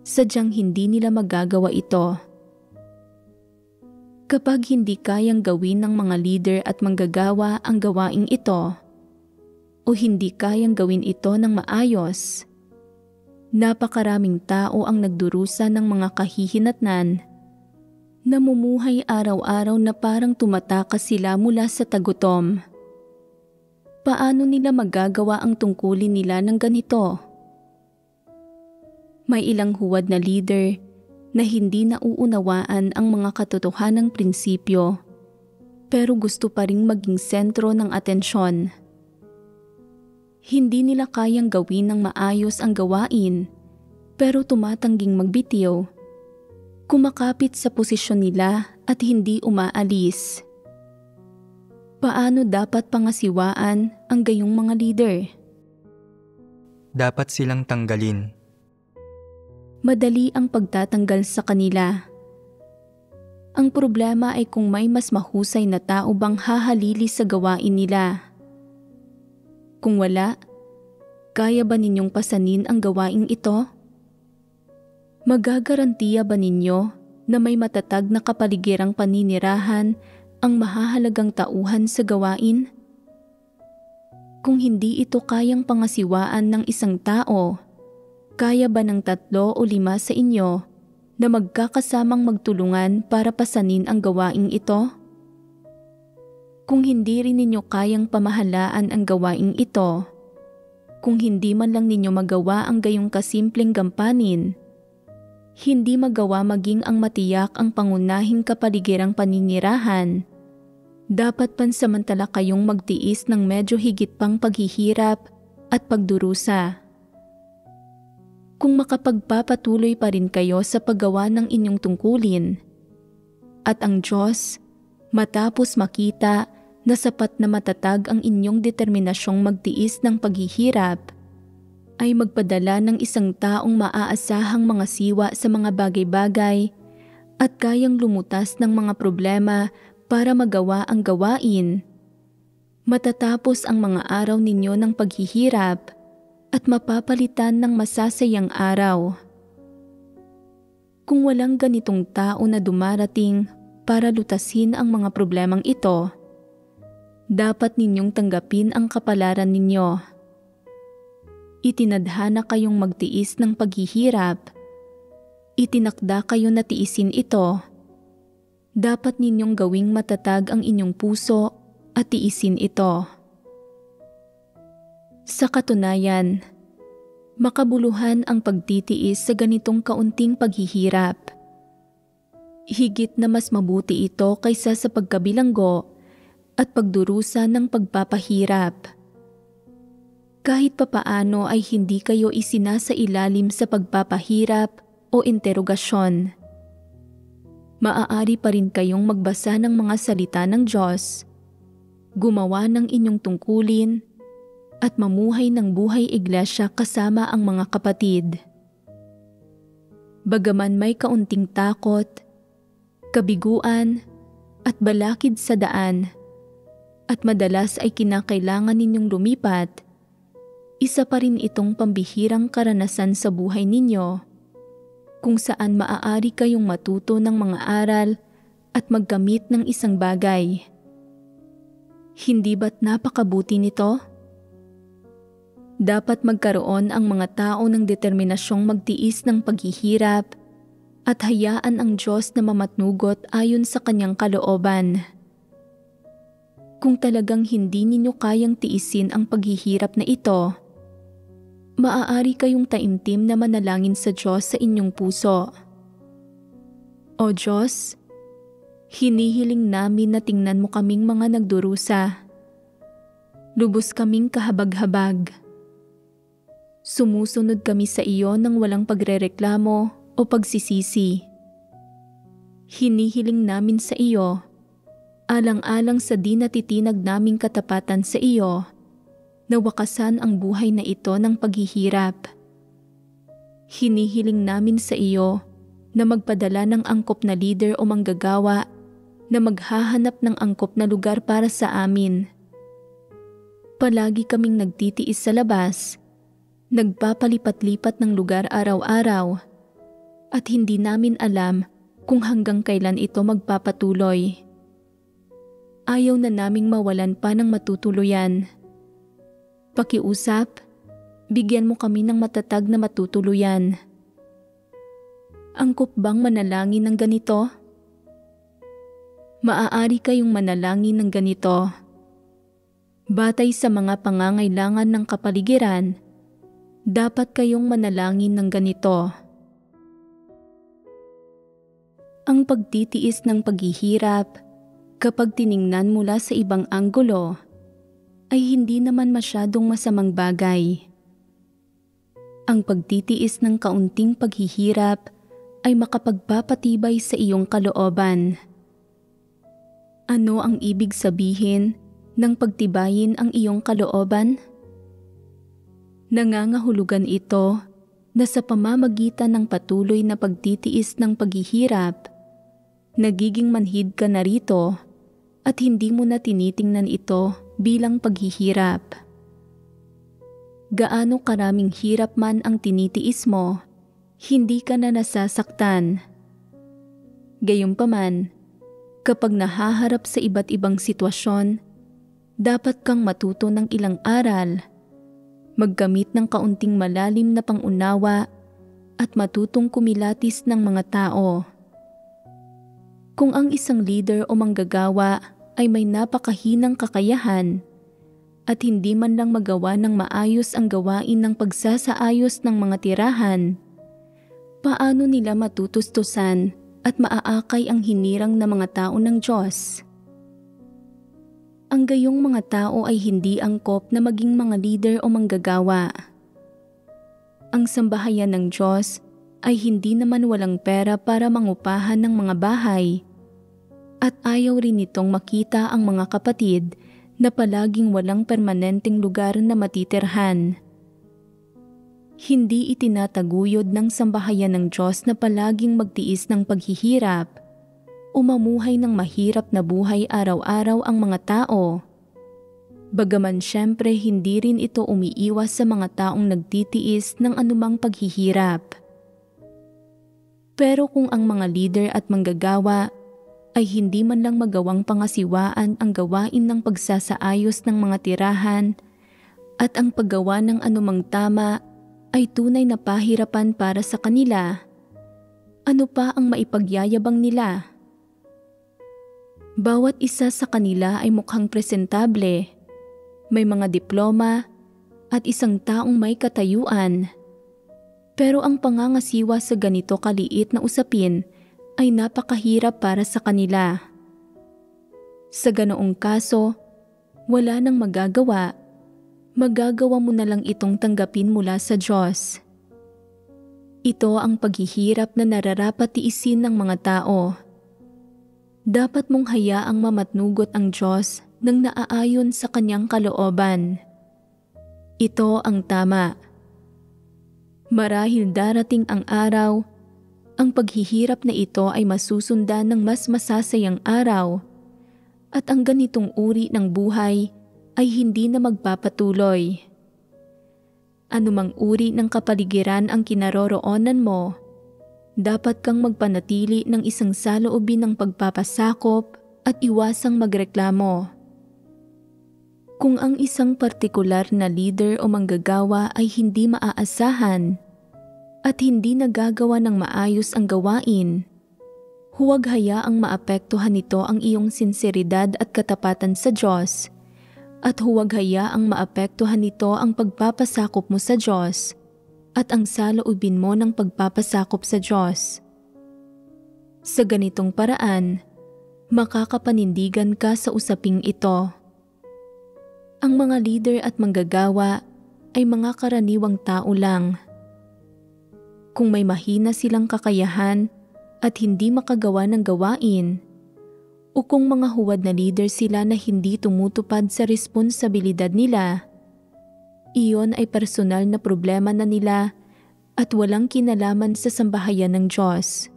sadyang hindi nila magagawa ito. Kapag hindi kayang gawin ng mga leader at manggagawa ang gawaing ito, o hindi kayang gawin ito ng maayos, napakaraming tao ang nagdurusa ng mga kahihinatnan, namumuhay araw-araw na parang tumatakas sila mula sa tagutom. Paano nila magagawa ang tungkulin nila ng ganito? May ilang huwad na leader na hindi nauunawaan ang mga katotohanang prinsipyo, pero gusto pa ring maging sentro ng atensyon. Hindi nila kayang gawin ng maayos ang gawain, pero tumatangging magbitiw, kumakapit sa posisyon nila at hindi umaalis. Paano dapat pangasiwaan ang gayong mga leader? Dapat silang tanggalin. Madali ang pagtatanggal sa kanila. Ang problema ay kung may mas mahusay na tao bang hahalili sa gawain nila. Kung wala, kaya ba ninyong pasanin ang gawaing ito? Magagarantiya ba ninyo na may matatag na kapaligirang paninirahan ang mahahalagang tauhan sa gawain? Kung hindi ito kayang pangasiwaan ng isang tao, kaya ba ng 3 o 5 sa inyo na magkakasamang magtulungan para pasanin ang gawaing ito? Kung hindi rin ninyo kayang pamahalaan ang gawaing ito, kung hindi man lang ninyo magawa ang gayong kasimpleng gampanin, hindi magawa maging ang matiyak ang pangunahing kapaligirang paninirahan, dapat pansamantala kayong magtiis ng medyo higit pang paghihirap at pagdurusa. Kung makapagpapatuloy pa rin kayo sa paggawa ng inyong tungkulin, at ang Diyos, matapos makita na sapat na matatag ang inyong determinasyong magtiis ng paghihirap, ay magpadala ng isang taong maaasahang mga siwa sa mga bagay-bagay at kayang lumutas ng mga problema para magawa ang gawain, matatapos ang mga araw ninyo ng paghihirap at mapapalitan ng masasayang araw. Kung walang ganitong tao na dumarating para lutasin ang mga problemang ito, dapat ninyong tanggapin ang kapalaran ninyo. Itinadhana kayong magtiis ng paghihirap. Itinakda kayo na tiisin ito. Dapat ninyong gawing matatag ang inyong puso at tiisin ito. Sa katunayan, makabuluhan ang pagtitiis sa ganitong kaunting paghihirap. Higit na mas mabuti ito kaysa sa pagkabilanggo at pagdurusa ng pagpapahirap. Kahit papaano ay hindi kayo isinasailalim sa pagpapahirap o interogasyon. Maaari pa rin kayong magbasa ng mga salita ng Diyos, gumawa ng inyong tungkulin, at mamuhay ng buhay iglesia kasama ang mga kapatid. Bagaman may kaunting takot, kabiguan, at balakid sa daan, at madalas ay kinakailangan ninyong lumipat, isa pa rin itong pambihirang karanasan sa buhay ninyo, kung saan maaari kayong matuto ng mga aral at maggamit ng isang bagay. Hindi ba't napakabuti nito? Dapat magkaroon ang mga tao ng determinasyong magtiis ng paghihirap at hayaan ang Diyos na mamatnugot ayon sa kanyang kalooban. Kung talagang hindi ninyo kayang tiisin ang paghihirap na ito, maaari kayong taimtim na manalangin sa Diyos sa inyong puso. O Diyos, hinihiling namin na tingnan mo kaming mga nagdurusa. Lubos kaming kahabag-habag. Sumusunod kami sa iyo nang walang pagrereklamo o pagsisisi. Hinihiling namin sa iyo, alang-alang sa di natitinag naming katapatan sa iyo, na wakasan ang buhay na ito ng paghihirap. Hinihiling namin sa iyo na magpadala ng angkop na leader o manggagawa na maghahanap ng angkop na lugar para sa amin. Palagi kaming nagtitiis sa labas, nagpapalipat-lipat ng lugar araw-araw, at hindi namin alam kung hanggang kailan ito magpapatuloy. Ayaw na naming mawalan pa ng matutuluyan. Pakiusap, bigyan mo kami ng matatag na matutuluyan. Angkop bang manalangin ng ganito? Maaari kayong manalangin ng ganito. Batay sa mga pangangailangan ng kapaligiran, dapat kayong manalangin ng ganito. Ang pagtitiis ng paghihirap, kapag tiningnan mula sa ibang anggulo, ay hindi naman masyadong masamang bagay. Ang pagtitiis ng kaunting paghihirap ay makapagpapatibay sa iyong kalooban. Ano ang ibig sabihin ng pagtibayin ang iyong kalooban? Nangangahulugan ito na sa pamamagitan ng patuloy na pagtitiis ng paghihirap, nagiging manhid ka na rito at hindi mo na tinitingnan ito bilang paghihirap. Gaano karaming hirap man ang tinitiis mo, hindi ka na nasasaktan. Gayunpaman, kapag nahaharap sa iba't ibang sitwasyon, dapat kang matuto ng ilang aral, maggamit ng kaunting malalim na pangunawa at matutong kumilatis ng mga tao. Kung ang isang leader o manggagawa ay may napakahinang kakayahan at hindi man lang magawa ng maayos ang gawain ng pagsasaayos ng mga tirahan, paano nila matutustusan at maaakay ang hinirang na mga tao ng Diyos? Ang gayong mga tao ay hindi angkop na maging mga leader o manggagawa. Ang sambahayan ng Diyos ay hindi naman walang pera para mangupahan ng mga bahay, at ayaw rin nitong makita ang mga kapatid na palaging walang permanenteng lugar na matitirhan. Hindi itinataguyod ng sambahayan ng Diyos na palaging magtiis ng paghihirap o mamuhay ng mahirap na buhay araw-araw ang mga tao. Bagaman syempre hindi rin ito umiiwas sa mga taong nagtitiis ng anumang paghihirap. Pero kung ang mga leader at manggagawa ay hindi man lang magawang pangasiwaan ang gawain ng pagsasaayos ng mga tirahan at ang paggawa ng anumang tama ay tunay na pahirapan para sa kanila, ano pa ang maipagyayabang nila? Bawat isa sa kanila ay mukhang presentable, may mga diploma at isang taong may katayuan. Pero ang pangangasiwa sa ganito kaliit na usapin ay napakahirap para sa kanila. Sa ganoong kaso, wala nang magagawa. Magagawa mo na lang itong tanggapin mula sa Diyos. Ito ang paghihirap na nararapat tiisin ng mga tao. Dapat mong hayaang mamatnugot ang Diyos nang naaayon sa kanyang kalooban. Ito ang tama. Marahil darating ang araw, ang paghihirap na ito ay masusundan ng mas masasayang araw at ang ganitong uri ng buhay ay hindi na magpapatuloy. Anumang uri ng kapaligiran ang kinaroroonan mo, dapat kang magpanatili ng isang saloobin ng pagpapasakop at iwasang magreklamo. Kung ang isang partikular na leader o manggagawa ay hindi maaasahan at hindi nagagawa ng maayos ang gawain, huwag hayaang maapektuhan nito ang iyong sinseridad at katapatan sa Diyos, at huwag hayaang maapektuhan nito ang pagpapasakop mo sa Diyos at ang saloobin mo ng pagpapasakop sa Diyos. Sa ganitong paraan, makakapanindigan ka sa usaping ito. Ang mga leader at manggagawa ay mga karaniwang tao lang. Kung may mahina silang kakayahan at hindi makagawa ng gawain, o kung mga huwad na leader sila na hindi tumutupad sa responsibilidad nila, iyon ay personal na problema na nila at walang kinalaman sa sambahayan ng Diyos.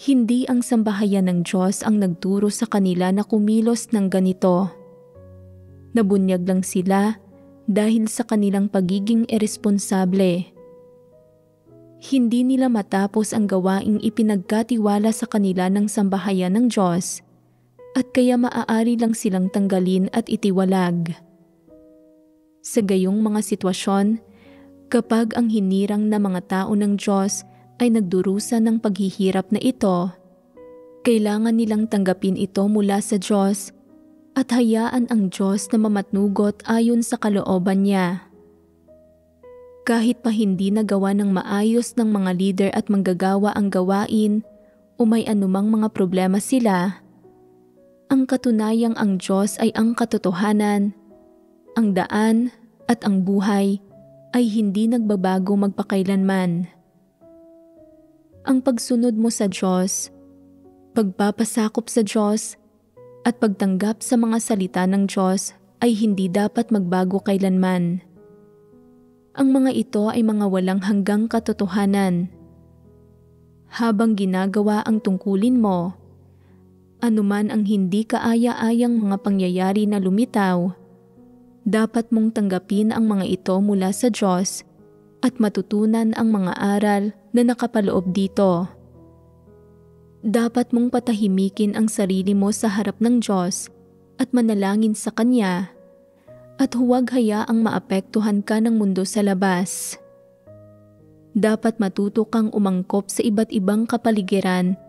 Hindi ang sambahayan ng Diyos ang nagturo sa kanila na kumilos ng ganito. Nabunyag lang sila dahil sa kanilang pagiging irresponsable. Hindi nila matapos ang gawaing ipinagkatiwala sa kanila ng sambahayan ng Diyos at kaya maaari lang silang tanggalin at itiwalag. Sa gayong mga sitwasyon, kapag ang hinirang na mga tao ng Diyos ay nagdurusa ng paghihirap na ito, kailangan nilang tanggapin ito mula sa Diyos at hayaan ang Diyos na mamatnugot ayon sa kalooban niya. Kahit pa hindi nagawa ng maayos ng mga leader at manggagawa ang gawain o may anumang mga problema sila, ang katunayang ang Diyos ay ang katotohanan, ang daan at ang buhay ay hindi nagbabago magpakailanman. Ang pagsunod mo sa Diyos, pagpapasakop sa Diyos, at pagtanggap sa mga salita ng Diyos ay hindi dapat magbago kailanman. Ang mga ito ay mga walang hanggang katotohanan. Habang ginagawa ang tungkulin mo, anuman ang hindi kaaya-ayang mga pangyayari na lumitaw, dapat mong tanggapin ang mga ito mula sa Diyos at matutunan ang mga aral na nakapaloob dito. Dapat mong patahimikin ang sarili mo sa harap ng Diyos at manalangin sa Kanya at huwag hayaang maapektuhan ka ng mundo sa labas. Dapat matuto kang umangkop sa iba't ibang kapaligiran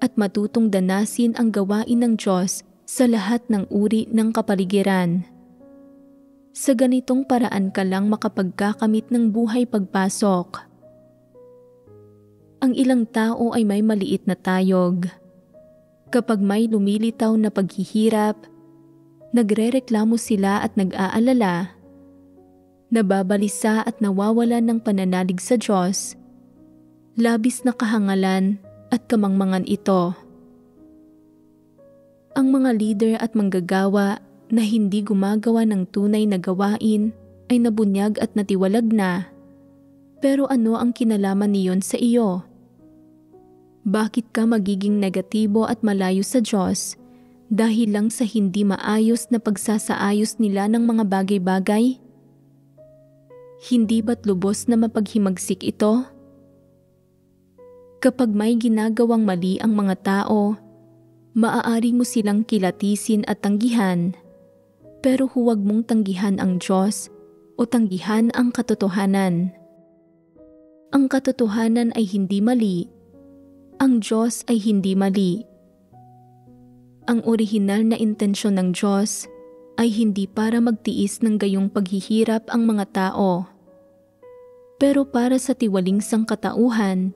at matutong danasin ang gawain ng Diyos sa lahat ng uri ng kapaligiran. Sa ganitong paraan ka lang makapagkakamit ng buhay pagpasok. Ang ilang tao ay may maliit na tayog. Kapag may lumilitaw na paghihirap, nagrereklamo sila at nag-aalala, nababalisa at nawawala ng pananalig sa Diyos, labis na kahangalan at kamangmangan ito. Ang mga leader at manggagawa na hindi gumagawa ng tunay na gawain ay nabunyag at natiwalag na. Pero ano ang kinalaman niyon sa iyo? Bakit ka magiging negatibo at malayo sa Diyos dahil lang sa hindi maayos na pagsasaayos nila ng mga bagay-bagay? Hindi ba't lubos na mapaghimagsik ito? Kapag may ginagawang mali ang mga tao, maaari mo silang kilatisin at tanggihan, pero huwag mong tanggihan ang Diyos o tanggihan ang katotohanan. Ang katotohanan ay hindi mali, ang Diyos ay hindi mali. Ang orihinal na intensyon ng Diyos ay hindi para magtiis ng gayong paghihirap ang mga tao, pero para sa tiwaling sangkatauhan.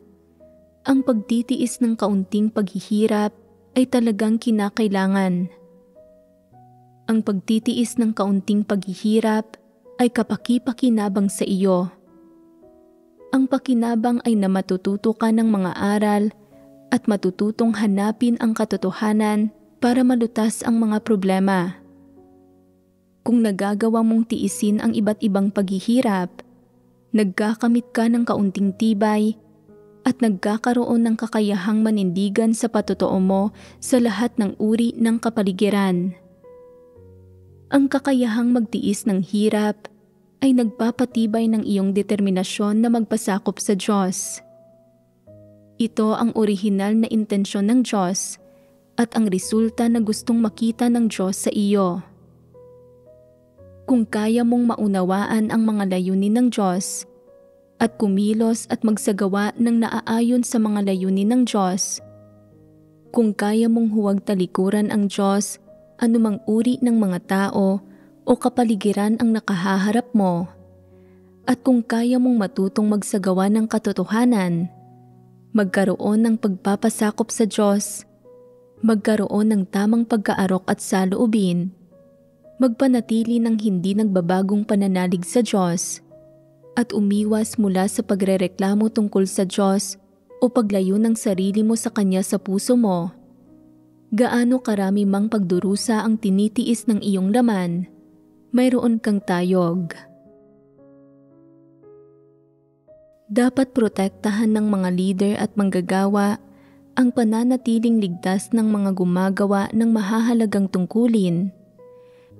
Ang pagtitiis ng kaunting paghihirap ay talagang kinakailangan. Ang pagtitiis ng kaunting paghihirap ay kapaki-pakinabang sa iyo. Ang pakinabang ay na matututo ka ng mga aral at matututong hanapin ang katotohanan para malutas ang mga problema. Kung nagagawa mong tiisin ang iba't ibang paghihirap, nagkakamit ka ng kaunting tibay at nagkakaroon ng kakayahang manindigan sa patotoo mo sa lahat ng uri ng kapaligiran. Ang kakayahang magtiis ng hirap ay nagpapatibay ng iyong determinasyon na magpasakop sa Diyos. Ito ang orihinal na intensyon ng Diyos at ang resulta na gustong makita ng Diyos sa iyo. Kung kaya mong maunawaan ang mga layunin ng Diyos, at kumilos at magsagawa ng naaayon sa mga layunin ng Diyos. Kung kaya mong huwag talikuran ang Diyos, anumang uri ng mga tao o kapaligiran ang nakahaharap mo, at kung kaya mong matutong magsagawa ng katotohanan, magkaroon ng pagpapasakop sa Diyos, magkaroon ng tamang pagkaarok at saloobin, magpanatili ng hindi nagbabagong pananalig sa Diyos, at umiwas mula sa pagrereklamo tungkol sa Diyos o paglayo ng sarili mo sa Kanya sa puso mo, gaano karami mang pagdurusa ang tinitiis ng iyong laman, mayroon kang tayog. Dapat protektahan ng mga leader at manggagawa ang pananatiling ligtas ng mga gumagawa ng mahahalagang tungkulin.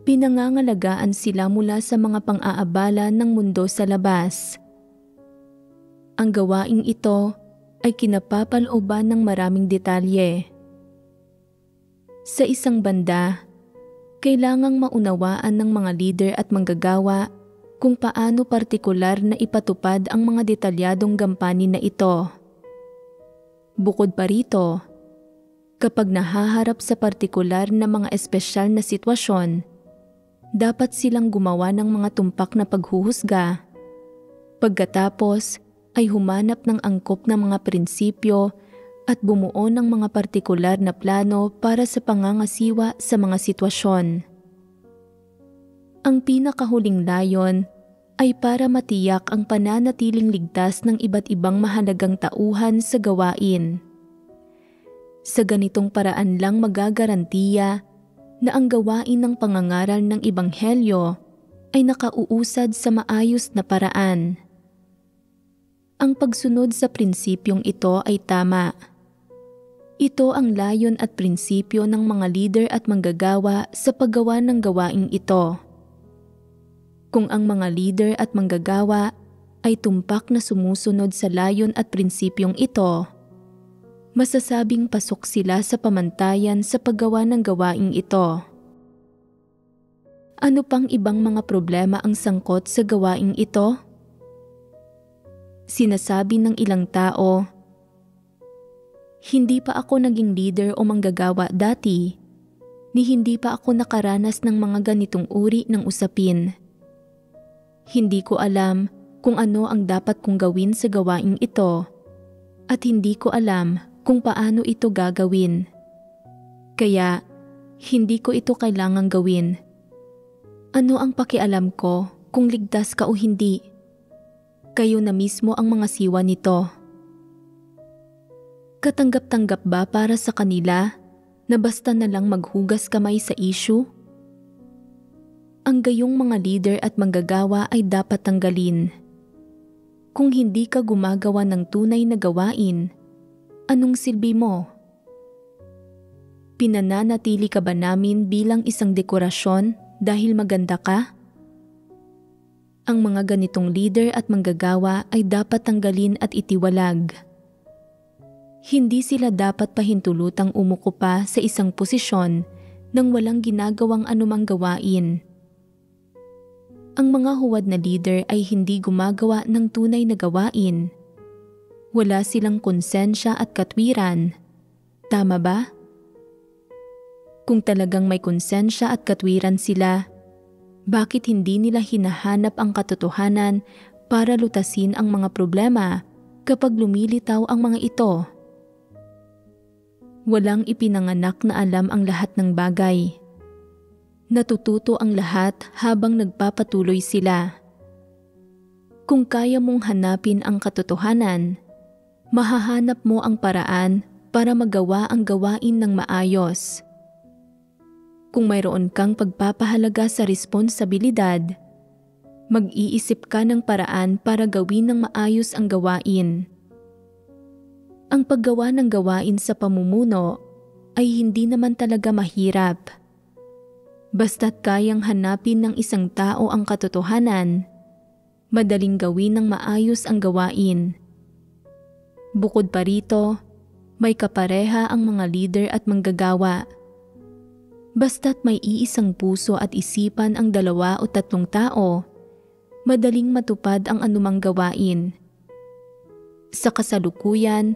Pinangangalagaan sila mula sa mga pang-aabala ng mundo sa labas. Ang gawaing ito ay kinapapalooban ng maraming detalye. Sa isang banda, kailangang maunawaan ng mga leader at manggagawa kung paano partikular na ipatupad ang mga detalyadong gampanin na ito. Bukod pa rito, kapag nahaharap sa partikular na mga espesyal na sitwasyon, dapat silang gumawa ng mga tumpak na paghuhusga. Pagkatapos ay humanap ng angkop na mga prinsipyo at bumuo ng mga partikular na plano para sa pangangasiwa sa mga sitwasyon. Ang pinakahuling layon ay para matiyak ang pananatiling ligtas ng iba't ibang mahalagang tauhan sa gawain. Sa ganitong paraan lang magagarantiya na ang gawain ng pangangaral ng Ebanghelyo ay nakauusad sa maayos na paraan. Ang pagsunod sa prinsipyong ito ay tama. Ito ang layon at prinsipyo ng mga leader at manggagawa sa paggawa ng gawaing ito. Kung ang mga leader at manggagawa ay tumpak na sumusunod sa layon at prinsipyong ito, masasabing pasok sila sa pamantayan sa paggawa ng gawaing ito. Ano pang ibang mga problema ang sangkot sa gawaing ito? Sinasabi ng ilang tao, "Hindi pa ako naging leader o manggagawa dati, ni hindi pa ako nakaranas ng mga ganitong uri ng usapin. Hindi ko alam kung ano ang dapat kong gawin sa gawaing ito, at hindi ko alam kung paano ito gagawin. Kaya, hindi ko ito kailangang gawin. Ano ang pakialam ko kung ligtas ka o hindi? Kayo na mismo ang mga siwa nito." Katanggap-tanggap ba para sa kanila na basta na lang maghugas kamay sa issue? Ang gayong mga leader at manggagawa ay dapat tanggalin. Kung hindi ka gumagawa ng tunay na gawain, anong silbi mo? Pinananatili ka ba namin bilang isang dekorasyon dahil maganda ka? Ang mga ganitong leader at manggagawa ay dapat tanggalin at itiwalag. Hindi sila dapat pahintulutang umuko pa sa isang posisyon nang walang ginagawang anumang gawain. Ang mga huwad na leader ay hindi gumagawa ng tunay na gawain. Wala silang konsensya at katwiran. Tama ba? Kung talagang may konsensya at katwiran sila, bakit hindi nila hinahanap ang katotohanan para lutasin ang mga problema kapag lumilitaw ang mga ito? Walang ipinanganak na alam ang lahat ng bagay. Natututo ang lahat habang nagpapatuloy sila. Kung kaya mong hanapin ang katotohanan, mahahanap mo ang paraan para magawa ang gawain ng maayos. Kung mayroon kang pagpapahalaga sa responsibilidad, mag-iisip ka ng paraan para gawin ng maayos ang gawain. Ang paggawa ng gawain sa pamumuno ay hindi naman talaga mahirap. Basta't kayang hanapin ng isang tao ang katotohanan, madaling gawin ng maayos ang gawain. Bukod pa rito, may kapareha ang mga leader at manggagawa. Basta't may iisang puso at isipan ang 2 o 3 tao, madaling matupad ang anumang gawain. Sa kasalukuyan,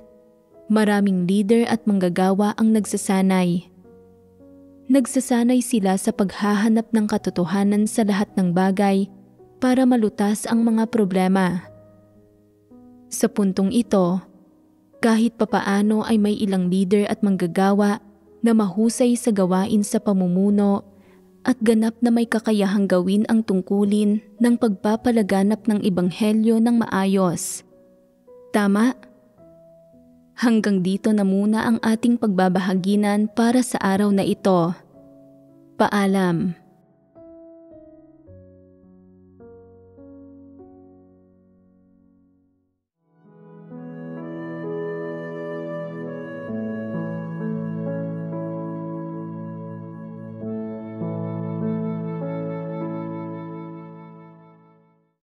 maraming leader at manggagawa ang nagsasanay. Nagsasanay sila sa paghahanap ng katotohanan sa lahat ng bagay para malutas ang mga problema. Sa puntong ito, kahit papaano ay may ilang leader at manggagawa na mahusay sa gawain sa pamumuno at ganap na may kakayahang gawin ang tungkulin ng pagpapalaganap ng ebanghelyo ng maayos. Tama? Hanggang dito na muna ang ating pagbabahaginan para sa araw na ito. Paalam.